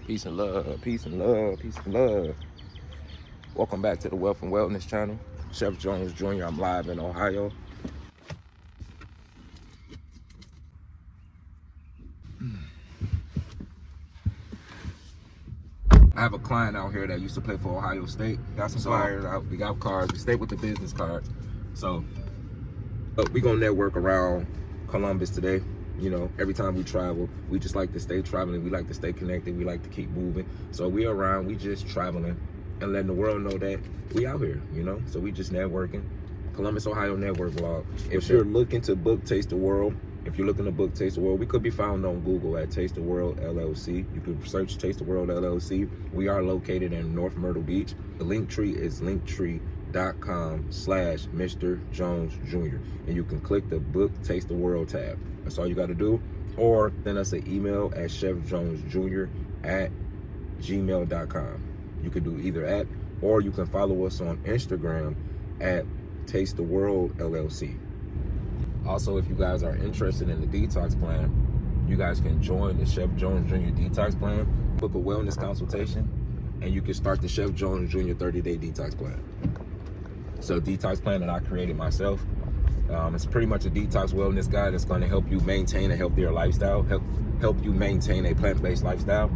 Peace and love, peace and love, peace and love. Welcome back to the Wealth and Wellness channel. Chef Jones Jr. I'm live in Ohio. I have a client out here that used to play for Ohio State. Got some flyers out, we got cards, we stayed with the business cards. So, we gonna network around Columbus today. You know, every time we travel, we just like to stay traveling. We like to stay connected. We like to keep moving. So we around, we just traveling and letting the world know that we out here, you know? So we just networking. Columbus, Ohio Network Vlog. If you're looking to book Taste the World, if you're looking to book Taste the World, we could be found on Google at Taste the World LLC. You could search Taste the World LLC. We are located in North Myrtle Beach. The link tree is linktree.com/Mr. Jones Jr. And you can click the Book Taste the World tab. That's all you got to do. Or send us an email at chefjonesjr@gmail.com. You can do either at, or you can follow us on Instagram at Taste the World LLC. Also, if you guys are interested in the detox plan, you guys can join the Chef Jones Jr. detox plan, book a wellness consultation, and you can start the Chef Jones Jr. 30-day detox plan. So detox plan that I created myself. It's pretty much a detox wellness guide that's going to help you maintain a healthier lifestyle, help you maintain a plant-based lifestyle.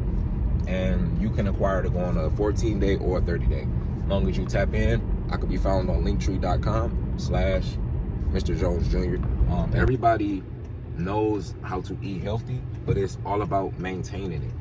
And you can acquire to go on a 14-day or a 30-day. As long as you tap in, I could be found on linktree.com/Mr. Jones Jr. Everybody knows how to eat healthy, but it's all about maintaining it.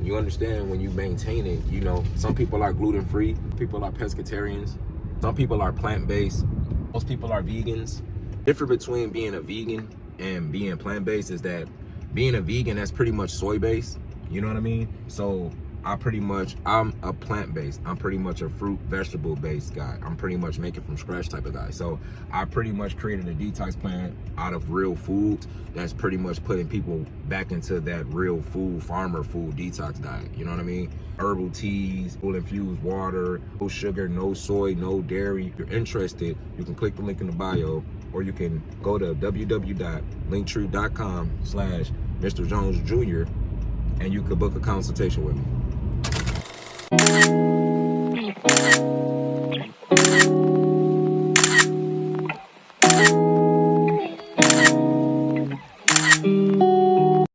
You understand, when you maintain it, you know, some people are gluten-free, people are pescatarians, some people are plant-based, most people are vegans. The difference between being a vegan and being plant-based is that being a vegan, that's pretty much soy-based. You know what I mean? So I'm a plant-based. I'm pretty much a fruit, vegetable-based guy. I'm pretty much make it from scratch type of guy. So I pretty much created a detox plan out of real food that's pretty much putting people back into that real food, farmer food detox diet. You know what I mean? Herbal teas, full infused water, no sugar, no soy, no dairy. If you're interested, you can click the link in the bio, or you can go to www.linktree.com/Mr. Jones Jr. and you could book a consultation with me.